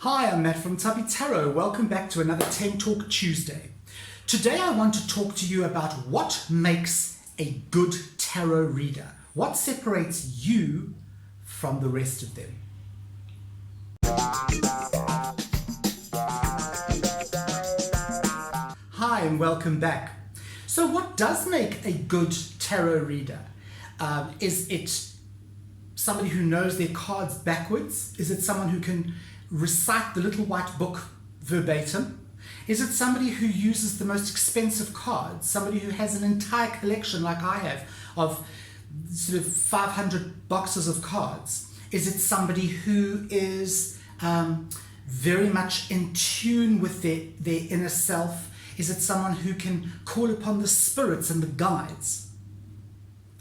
Hi, I'm Matt from Tubby Tarot. Welcome back to another 10 Talk Tuesday. Today I want to talk to you about what makes a good tarot reader. What separates you from the rest of them. Hi and welcome back. So what does make a good tarot reader? Is it somebody who knows their cards backwards? Is it someone who can recite the little white book verbatim? Is it somebody who uses the most expensive cards? Somebody who has an entire collection like I have of sort of 500 boxes of cards? Is it somebody who is very much in tune with their inner self? Is it someone who can call upon the spirits and the guides?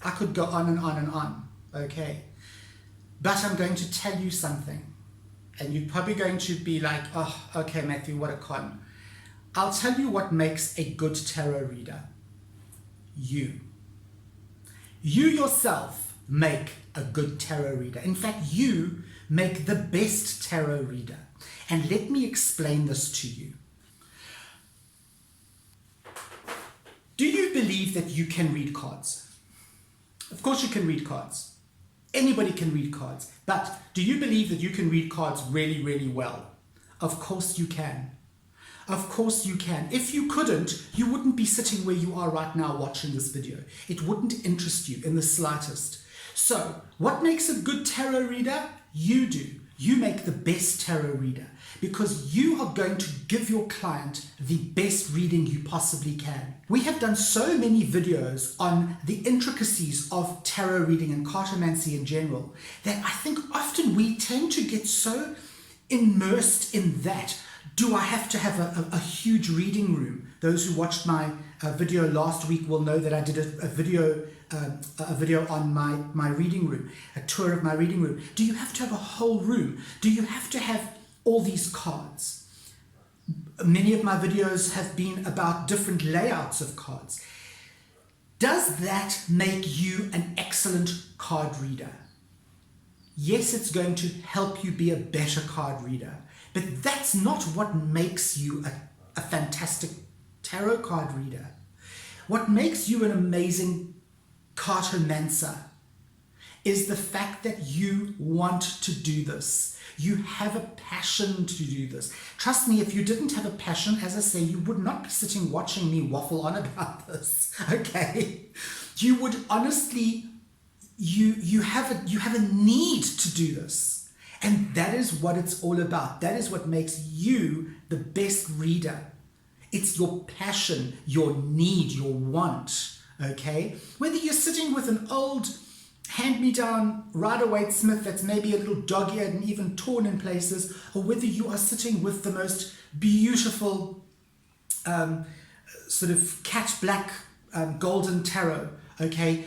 I could go on and on and on, okay? But I'm going to tell you something. And you're probably going to be like, oh, okay, Matthew, what a con. I'll tell you what makes a good tarot reader. You. You yourself make a good tarot reader. In fact, you make the best tarot reader. And let me explain this to you. Do you believe that you can read cards? Of course you can read cards. Anybody can read cards. But do you believe that you can read cards really, really well? Of course you can. Of course you can. If you couldn't, you wouldn't be sitting where you are right now watching this video. It wouldn't interest you in the slightest. So, what makes a good tarot reader? You do. You make the best tarot reader because you are going to give your client the best reading you possibly can. We have done so many videos on the intricacies of tarot reading and cartomancy in general that I think often we tend to get so immersed in that. Do I have to have a huge reading room? Those who watched my video last week will know that I did a video on my reading room, a tour of my reading room. Do you have to have a whole room? Do you have to have all these cards? Many of my videos have been about different layouts of cards. Does that make you an excellent card reader? Yes, it's going to help you be a better card reader, but that's not what makes you a fantastic tarot card reader. What makes you an amazing cartomancer is the fact that you want to do this. You have a passion to do this. Trust me, if you didn't have a passion, as I say, you would not be sitting watching me waffle on about this, okay? You would honestly, you have a need to do this. And that is what it's all about. That is what makes you the best reader. It's your passion, your need, your want, okay? Whether you're sitting with an old hand-me-down Rider-Waite Smith that's maybe a little dog-eared and even torn in places, or whether you are sitting with the most beautiful sort of cat black golden tarot, okay?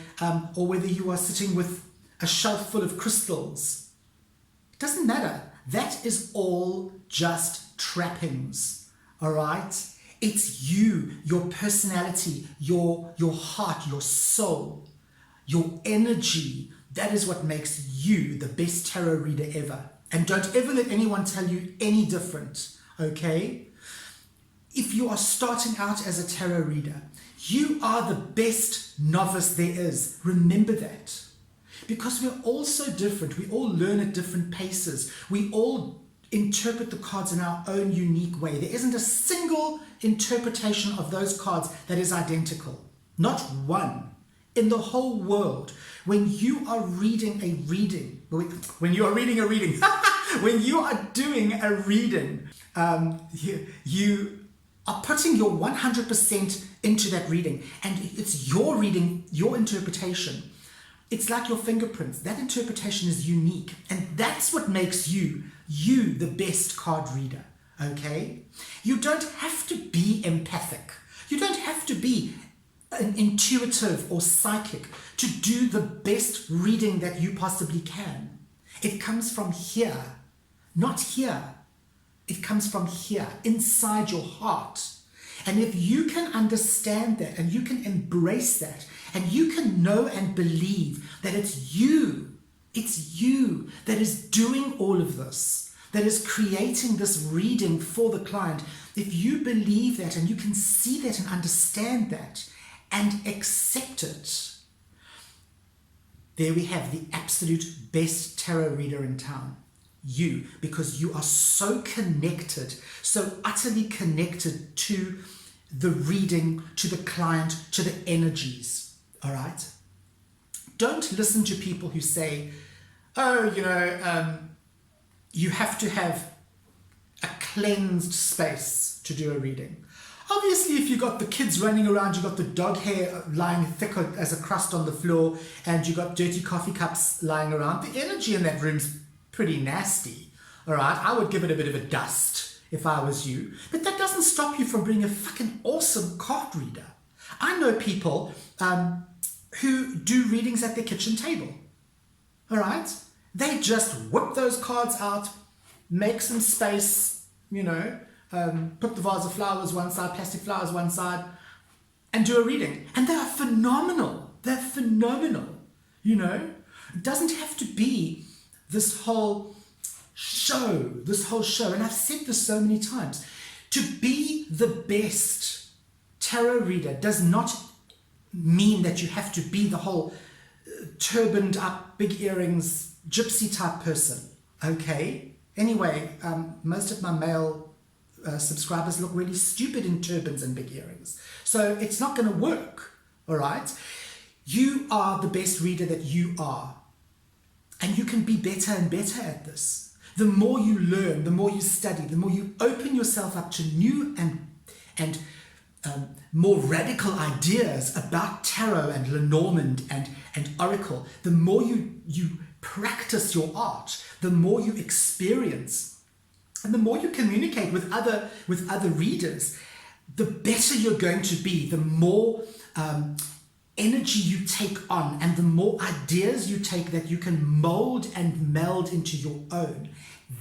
Or whether you are sitting with a shelf full of crystals. It doesn't matter. That is all just trappings, all right? It's you, your personality, your heart, your soul, your energy. That is what makes you the best tarot reader ever. And don't ever let anyone tell you any different, okay? If you are starting out as a tarot reader, you are the best novice there is. Remember that. Because we're all so different. We all learn at different paces. We all interpret the cards in our own unique way. There isn't a single interpretation of those cards that is identical. Not one. In the whole world. When you are reading a reading, when you are reading a reading, when you are doing a reading, you are putting your 100% into that reading, and it's your reading, your interpretation. It's like your fingerprints. That interpretation is unique, and that's what makes you the best card reader, okay? You don't have to be empathic. You don't have to be an intuitive or psychic to do the best reading that you possibly can. It comes from here, not here. It comes from here, inside your heart. And if you can understand that and you can embrace that and you can know and believe that it's you that is doing all of this, that is creating this reading for the client, if you believe that and you can see that and understand that and accept it, there we have the absolute best tarot reader in town. You, because you are so connected, so utterly connected to the reading, to the client, to the energies. All right? Don't listen to people who say, oh, you have to have a cleansed space to do a reading. Obviously, if you've got the kids running around, you've got the dog hair lying thick as a crust on the floor, and you've got dirty coffee cups lying around, the energy in that room's pretty nasty. All right? I would give it a bit of a dust if I was you. But that doesn't stop you from being a fucking awesome card reader. I know people who do readings at their kitchen table. All right? They just whip those cards out, make some space, put the vase of flowers one side, plastic flowers one side, and do a reading. And they are phenomenal. They're phenomenal. It doesn't have to be this whole show. And I've said this so many times. To be the best tarot reader does not mean that you have to be the whole turbaned up, big earrings, gypsy type person. Okay? Anyway, most of my male subscribers look really stupid in turbans and big earrings. So it's not going to work. All right? You are the best reader that you are. And you can be better and better at this. The more you learn, the more you study, the more you open yourself up to new and more radical ideas about tarot and Lenormand and Oracle, the more you practice your art, the more you experience, and the more you communicate with other readers, the better you're going to be, the more energy you take on, and the more ideas you take that you can mold and meld into your own.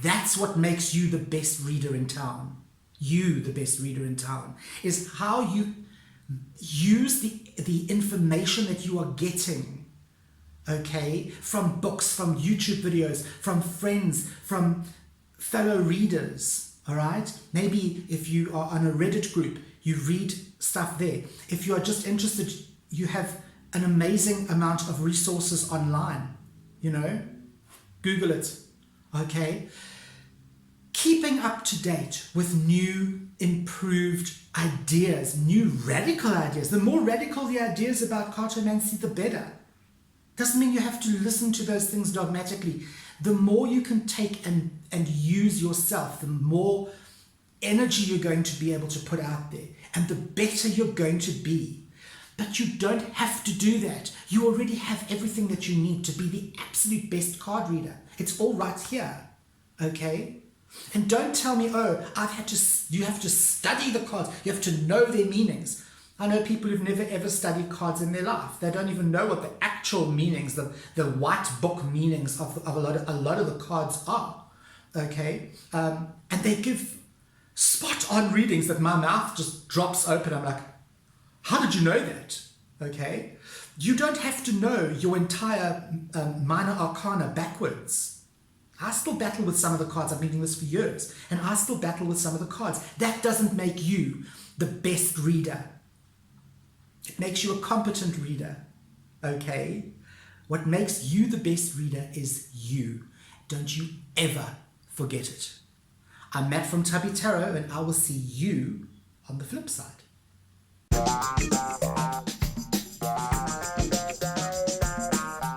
That's what makes you the best reader in town. You, the best reader in town, is how you use the information that you are getting, okay, from books, from YouTube videos, from friends, from fellow readers, all right? Maybe if you are on a Reddit group, you read stuff there. If you are just interested, you have an amazing amount of resources online, Google it, okay? Keeping up to date with new, improved ideas, new radical ideas. The more radical the ideas about cartomancy, the better. Doesn't mean you have to listen to those things dogmatically. The more you can take and use yourself, the more energy you're going to be able to put out there, and the better you're going to be. But you don't have to do that. You already have everything that you need to be the absolute best card reader. It's all right here, okay? And don't tell me, oh, you have to study the cards. You have to know their meanings. I know people who've never ever studied cards in their life. They don't even know what the actual meanings, the white book meanings of a lot of the cards are, okay? And they give spot on readings that my mouth just drops open. I'm like, how did you know that? Okay? You don't have to know your entire minor arcana backwards. I still battle with some of the cards. I've been doing this for years. And I still battle with some of the cards. That doesn't make you the best reader. It makes you a competent reader. Okay? What makes you the best reader is you. Don't you ever forget it. I'm Matt from Tubby Tarot, and I will see you on the flip side.